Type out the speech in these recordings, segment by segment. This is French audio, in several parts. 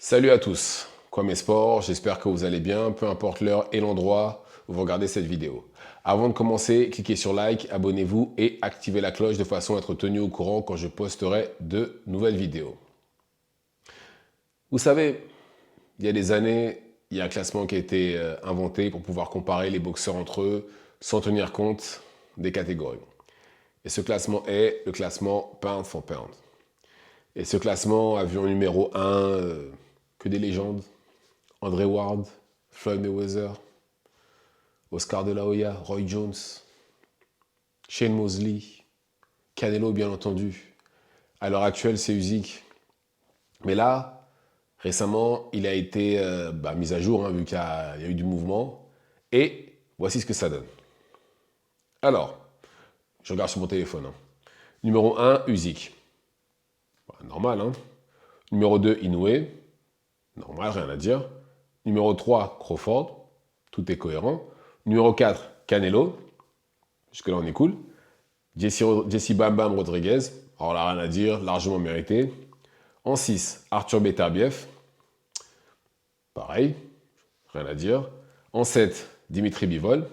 Salut à tous, Kwame Sport, j'espère que vous allez bien, peu importe l'heure et l'endroit où vous regardez cette vidéo. Avant de commencer, cliquez sur like, abonnez-vous et activez la cloche de façon à être tenu au courant quand je posterai de nouvelles vidéos. Vous savez, il y a des années, il y a un classement qui a été inventé pour pouvoir comparer les boxeurs entre eux sans tenir compte des catégories. Et ce classement est le classement pound for pound. Et ce classement a vu en numéro 1 que des légendes. André Ward, Floyd Mayweather, Oscar de la Hoya, Roy Jones, Shane Mosley, Canelo bien entendu. À l'heure actuelle, c'est Usyk. Mais là, récemment, il a été mis à jour, vu qu'il y a eu du mouvement. Et voici ce que ça donne. Alors, je regarde sur mon téléphone. Numéro 1, Usyk. Normal, hein. Numéro 2, Inoue. Normal, rien à dire. Numéro 3, Crawford. Tout est cohérent. Numéro 4, Canelo. Jusque-là, on est cool. Jesse Bam Bam Rodriguez. Alors là, rien à dire, largement mérité. En 6, Arthur Beterbiev. Pareil, rien à dire. En 7, Dimitri Bivol.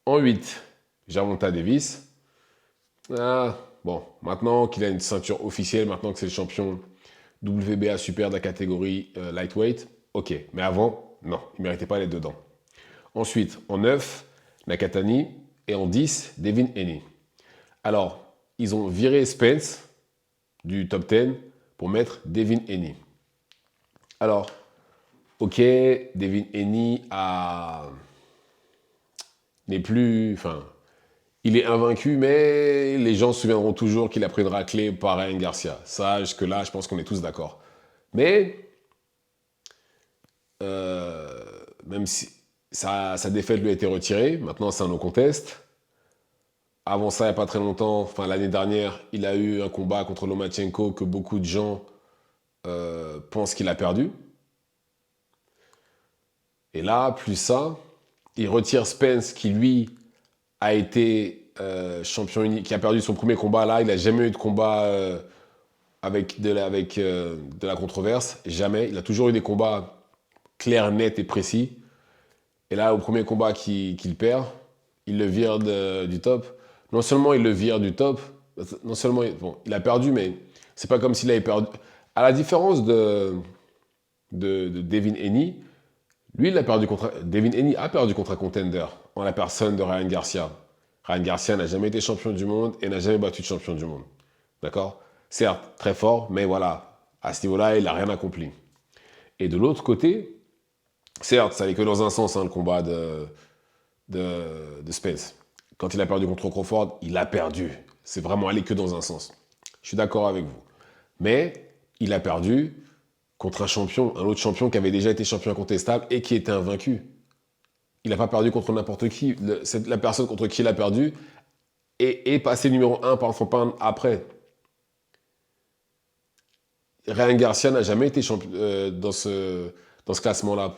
En 8, Gervonta Davis. Ah, bon, maintenant qu'il a une ceinture officielle, maintenant que c'est le champion WBA super de la catégorie lightweight, ok. Mais avant, non, il ne méritait pas d'être dedans. Ensuite, en 9, Nakatani. Et en 10, Devin Haney. Alors, ils ont viré Spence du top 10 pour mettre Devin Haney. Alors, ok, Devin Haney n'est plus... Enfin, il est invaincu, mais les gens se souviendront toujours qu'il a pris une raclée par Ryan Garcia. Ça, jusque-là, je pense qu'on est tous d'accord. Mais, même si sa défaite lui a été retirée, maintenant c'est un no contest. Avant ça, il n'y a pas très longtemps, enfin l'année dernière, il a eu un combat contre Lomachenko que beaucoup de gens pensent qu'il a perdu. Et là, plus ça, il retire Spence qui, lui, a été champion unique, qui a perdu son premier combat là. Il n'a jamais eu de combat avec de la controverse. Jamais. Il a toujours eu des combats clairs, nets et précis. Et là, au premier combat qu'il perd, il le vire du top. Non seulement il le vire du top, non seulement bon, il a perdu, mais c'est pas comme s'il avait perdu. À la différence de Devin Haney, lui, Devin Haney a perdu contre un contender en la personne de Ryan Garcia. Ryan Garcia n'a jamais été champion du monde et n'a jamais battu de champion du monde. D'accord? Certes, très fort, mais voilà, à ce niveau-là, il n'a rien accompli. Et de l'autre côté, certes, ça n'allait que dans un sens, le combat de Spence. Quand il a perdu contre Crawford, il a perdu. C'est vraiment allé que dans un sens. Je suis d'accord avec vous. Mais il a perdu contre un autre champion qui avait déjà été champion incontestable et qui était invaincu. Il n'a pas perdu contre n'importe qui. La personne contre qui il a perdu est passé numéro 1 par pound après. Ryan Garcia n'a jamais été champion dans ce classement-là.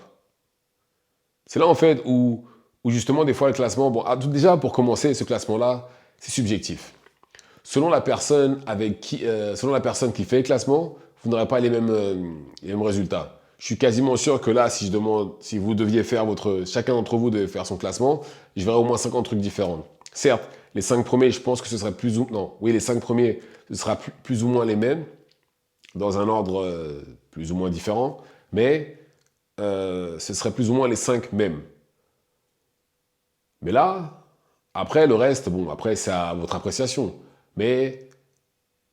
C'est là en fait où justement des fois le classement, bon, déjà pour commencer, ce classement-là, c'est subjectif. Selon la personne selon la personne qui fait le classement, vous n'aurez pas les mêmes résultats. Je suis quasiment sûr que là, si je demande, si vous deviez faire chacun d'entre vous devait faire son classement, je verrais au moins 50 trucs différents. Certes, les 5 premiers, je pense que ce serait les 5 premiers, ce sera plus ou moins les mêmes, dans un ordre plus ou moins différent, mais ce serait plus ou moins les 5 mêmes. Mais là, après, le reste, bon, après, c'est à votre appréciation. Mais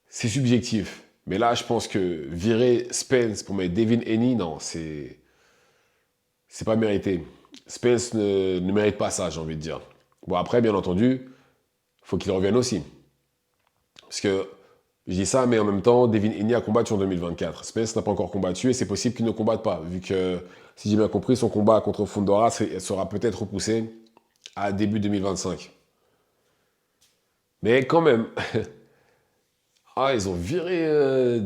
c'est subjectif. Mais là, je pense que virer Spence pour mettre Devin Haney, non, c'est pas mérité. Spence ne mérite pas ça, j'ai envie de dire. Bon, après, bien entendu, faut qu'il revienne aussi. Parce que je dis ça, mais en même temps, Devin Haney a combattu en 2024. Spence n'a pas encore combattu et c'est possible qu'il ne combatte pas, vu que, si j'ai bien compris, son combat contre Fundora sera peut-être repoussé à début 2025. Mais quand même, ils ont viré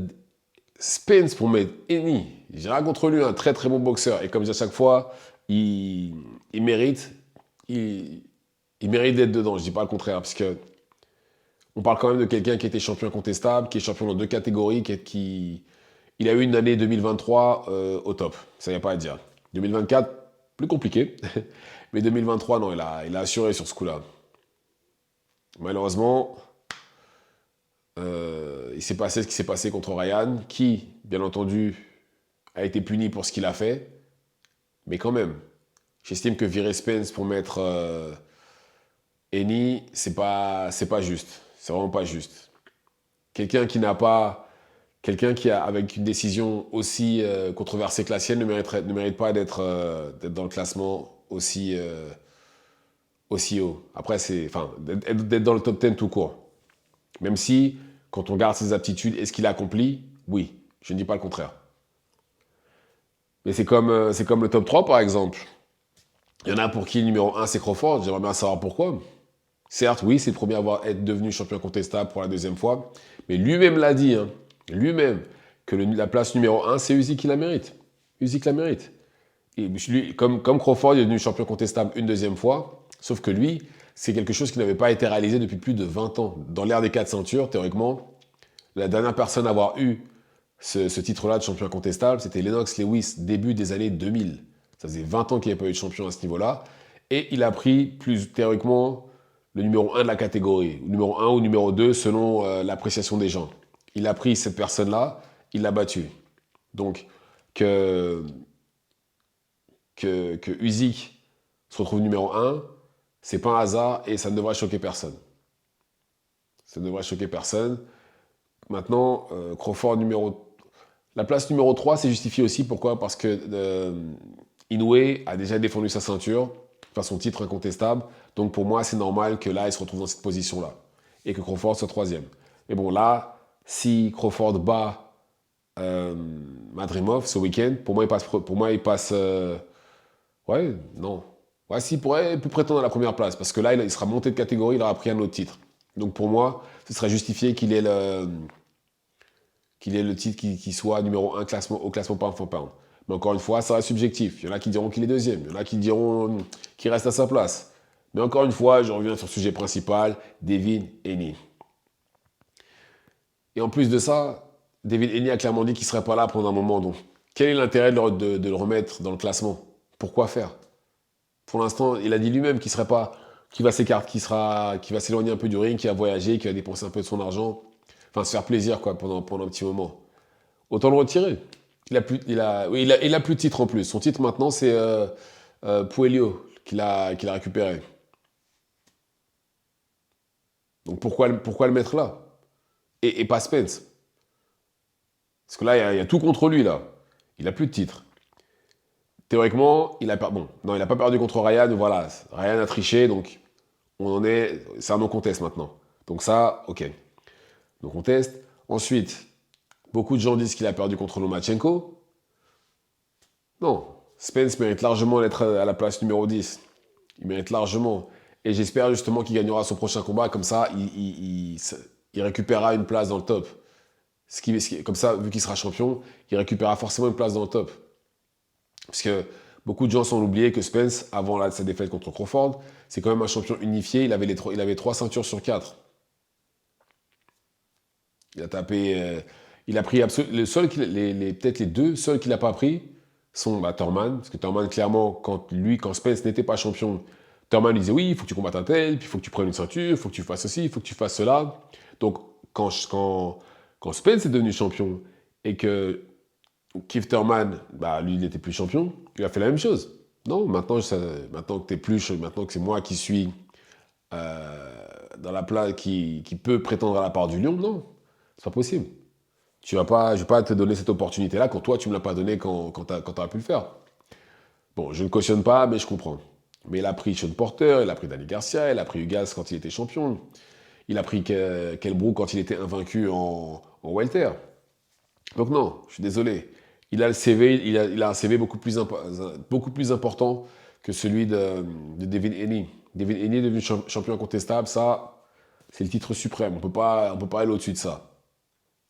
Spence pour mettre Haney. J'ai rien contre lui, un très très bon boxeur. Et comme je dis à chaque fois, il mérite, il, il mérite d'être dedans. Je dis pas le contraire, parce que on parle quand même de quelqu'un qui était champion incontestable, qui est champion dans 2 catégories, qui Il a eu une année 2023 au top, ça n'y a pas à dire. 2024, plus compliqué. Mais 2023, non, il a assuré sur ce coup-là. Malheureusement, il s'est passé ce qui s'est passé contre Ryan, qui, bien entendu, a été puni pour ce qu'il a fait. Mais quand même, j'estime que virer Spence pour mettre Eni, c'est pas juste. C'est vraiment pas juste. Quelqu'un qui n'a pas, quelqu'un qui a, avec une décision aussi controversée que la sienne ne mérite pas d'être dans le classement aussi haut. Après, enfin, d'être dans le top 10 tout court. Même si, quand on regarde ses aptitudes et ce qu'il a accompli, oui, je ne dis pas le contraire. Mais c'est comme le top 3, par exemple. Il y en a pour qui le numéro 1, c'est Crawford. J'aimerais bien savoir pourquoi. Certes, oui, c'est le premier à être devenu champion contestable pour la deuxième fois. Mais lui-même l'a dit, hein, lui-même, que la place numéro 1, c'est Usyk qui la mérite. Usyk la mérite. Et lui, comme Crawford est devenu champion contestable une deuxième fois, sauf que lui, c'est quelque chose qui n'avait pas été réalisé depuis plus de 20 ans. Dans l'ère des 4 ceintures, théoriquement, la dernière personne à avoir eu ce titre-là de champion incontestable, c'était Lennox Lewis, début des années 2000. Ça faisait 20 ans qu'il n'y avait pas eu de champion à ce niveau-là. Et il a pris, plus théoriquement, le numéro 1 de la catégorie. Numéro 1 ou numéro 2, selon l'appréciation des gens. Il a pris cette personne-là, il l'a battue. Donc, que Usyk se retrouve numéro 1, c'est pas un hasard et ça ne devrait choquer personne. Ça ne devrait choquer personne. Maintenant, Crawford la place numéro 3, c'est justifié aussi. Pourquoi? Parce que Inoue a déjà défendu sa ceinture, enfin son titre incontestable. Donc pour moi, c'est normal que là, il se retrouve dans cette position-là. Et que Crawford soit troisième. Mais bon, là, si Crawford bat Madrimov ce week-end, pour moi, il passe ouais, non. Ouais, s'il il peut prétendre à la première place. Parce que là, il sera monté de catégorie, il aura pris un autre titre. Donc pour moi, ce serait justifié qu'il ait le titre qui soit numéro 1 au classement pound for pound. Mais encore une fois, ça reste subjectif. Il y en a qui diront qu'il est deuxième, il y en a qui diront qu'il reste à sa place. Mais encore une fois, je reviens sur le sujet principal, Devin Haney. Et en plus de ça, Devin Haney a clairement dit qu'il ne serait pas là pendant un moment. Donc, quel est l'intérêt de le remettre dans le classement? Pourquoi faire? Pour l'instant, il a dit lui-même qu'il serait pas, qu'il va s'écarter, qu'il va s'éloigner un peu du ring, qu'il va voyager, qu'il va dépenser un peu de son argent, enfin se faire plaisir quoi pendant un petit moment. Autant le retirer. Il a plus de titre en plus. Son titre maintenant c'est Puello qu'il a récupéré. Donc pourquoi le mettre là et pas Spence? Parce que là il y a tout contre lui là. Il a plus de titre. Théoriquement, il a pas perdu contre Ryan. Voilà, Ryan a triché, donc c'est un non-contest maintenant. Donc ça, ok. Non-contest. Ensuite, beaucoup de gens disent qu'il a perdu contre Lomachenko. Non, Spence mérite largement d'être à la place numéro 10. Il mérite largement. Et j'espère justement qu'il gagnera son prochain combat. Comme ça, il récupérera une place dans le top. Comme ça, vu qu'il sera champion, il récupérera forcément une place dans le top. Parce que beaucoup de gens sont oubliés que Spence, avant sa défaite contre Crawford, c'est quand même un champion unifié. Il avait 3 ceintures sur 4. Il a tapé. Il a pris peut-être les 2 seuls qu'il n'a pas pris sont Thurman. Parce que Thurman, clairement, quand Spence n'était pas champion, Thurman disait oui, il faut que tu combattes un tel, puis il faut que tu prennes une ceinture, il faut que tu fasses ceci, il faut que tu fasses cela. Donc, quand Spence est devenu champion et que Keith Thurman, lui, il n'était plus champion, il a fait la même chose. Non, maintenant que c'est moi qui suis dans la place qui peut prétendre à la part du lion, non, c'est pas possible. Je vais pas te donner cette opportunité-là quand toi, tu ne me l'as pas donné quand tu aurais pu le faire. Bon, je ne cautionne pas, mais je comprends. Mais il a pris Sean Porter, il a pris Danny Garcia, il a pris Ugas quand il était champion. Il a pris Kell Brook quand il était invaincu en welter. Donc non, je suis désolé. Il a un CV beaucoup plus important que celui de Devin Haney. Devin Haney est devenu champion incontestable, ça, c'est le titre suprême. On peut pas aller au-dessus de ça.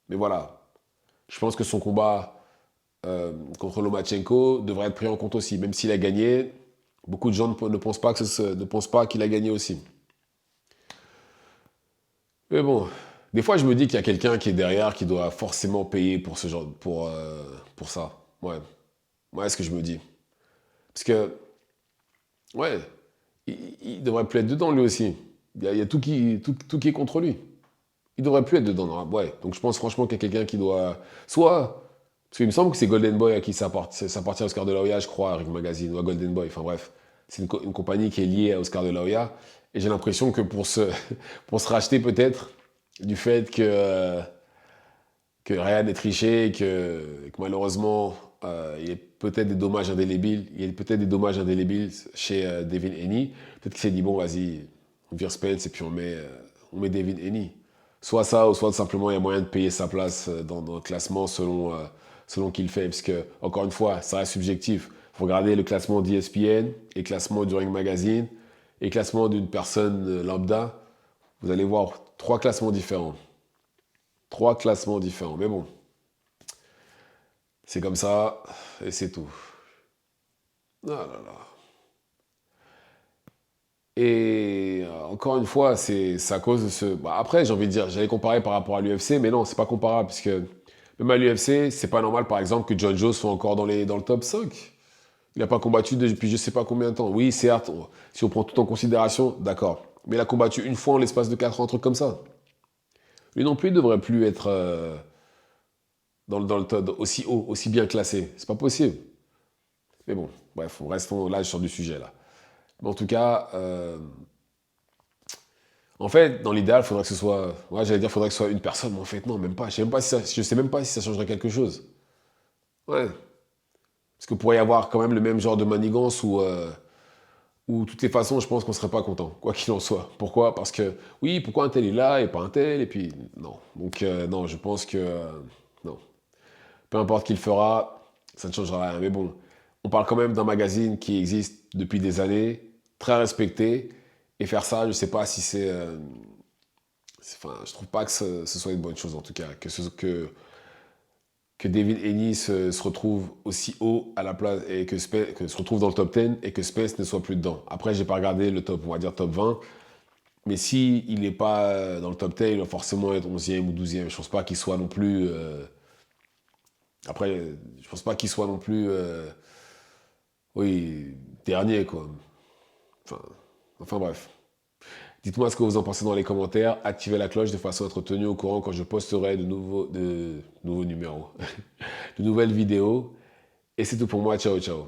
Mais voilà, je pense que son combat contre Lomachenko devrait être pris en compte aussi. Même s'il a gagné, beaucoup de gens ne pensent pas qu'il a gagné aussi. Mais bon, Des fois, je me dis qu'il y a quelqu'un qui est derrière qui doit forcément payer pour ce genre, pour ça. Ouais. Ouais, c'est ce que je me dis. Parce que, ouais, il devrait plus être dedans lui aussi. Il y a tout qui est contre lui. Il devrait plus être dedans. Non, ouais. Donc je pense franchement qu'il y a quelqu'un qui doit. Soit. Parce qu'il me semble que c'est Golden Boy à qui ça appartient à Oscar de la Hoya, je crois, à Ring Magazine, ou à Golden Boy. Enfin bref. C'est une compagnie qui est liée à Oscar de la Hoya. Et j'ai l'impression que pour se racheter peut-être du fait que rien n'est triché, que malheureusement, il y a peut-être des dommages indélébiles. Il y a peut-être des dommages indélébiles chez Devin Haney. Peut-être qu'il s'est dit, bon, vas-y, on vire Spence et puis on met Devin Haney. Soit ça, ou soit simplement il y a moyen de payer sa place dans le classement selon qui le fait. Parce que, encore une fois, ça reste subjectif. Vous regardez le classement d'ESPN, et le classement du Ring Magazine, et le classement d'une personne lambda, vous allez voir trois classements différents. Trois classements différents. Mais bon, c'est comme ça, et c'est tout. Ah là là. Et encore une fois, c'est à cause de ce. Bah, après, j'ai envie de dire, j'allais comparer par rapport à l'UFC, mais non, c'est pas comparable, puisque même à l'UFC, c'est pas normal, par exemple, que John Jones soit encore dans le top 5. Il n'a pas combattu depuis je sais pas combien de temps. Oui, certes, si on prend tout en considération, d'accord. Mais il a combattu une fois en l'espace de 4 ans, un truc comme ça. Lui non plus, il devrait plus être dans le top aussi haut, aussi bien classé. C'est pas possible. Mais bon, bref, restons là sur du sujet là. Mais en tout cas, en fait, dans l'idéal, il faudrait que ce soit. Ouais, j'allais dire, faudrait que ce soit une personne, mais en fait, non, même pas. Je sais même pas si ça changerait quelque chose. Ouais. Parce que pourrait y avoir quand même le même genre de manigance où de toutes les façons, je pense qu'on serait pas content, quoi qu'il en soit. Pourquoi? Parce que, oui, pourquoi un tel est là et pas un tel? Et puis, non. Donc, non, je pense que. Non. Peu importe qui le fera, ça ne changera rien. Mais bon, on parle quand même d'un magazine qui existe depuis des années, très respecté. Et faire ça, je sais pas si c'est. Enfin, je trouve pas que ce soit une bonne chose en tout cas. Que David Haney se retrouve aussi haut à la place et que se retrouve dans le top 10 et que Spence ne soit plus dedans. Après, j'ai pas regardé le top, on va dire top 20. Mais si il n'est pas dans le top 10, il va forcément être 11e ou 12e. Je pense pas qu'il soit non plus. Après, je pense pas qu'il soit non plus. Oui, dernier, quoi. Enfin, enfin bref. Dites-moi ce que vous en pensez dans les commentaires. Activez la cloche de façon à être tenu au courant quand je posterai de nouveaux numéros, de nouvelles vidéos. Et c'est tout pour moi. Ciao, ciao.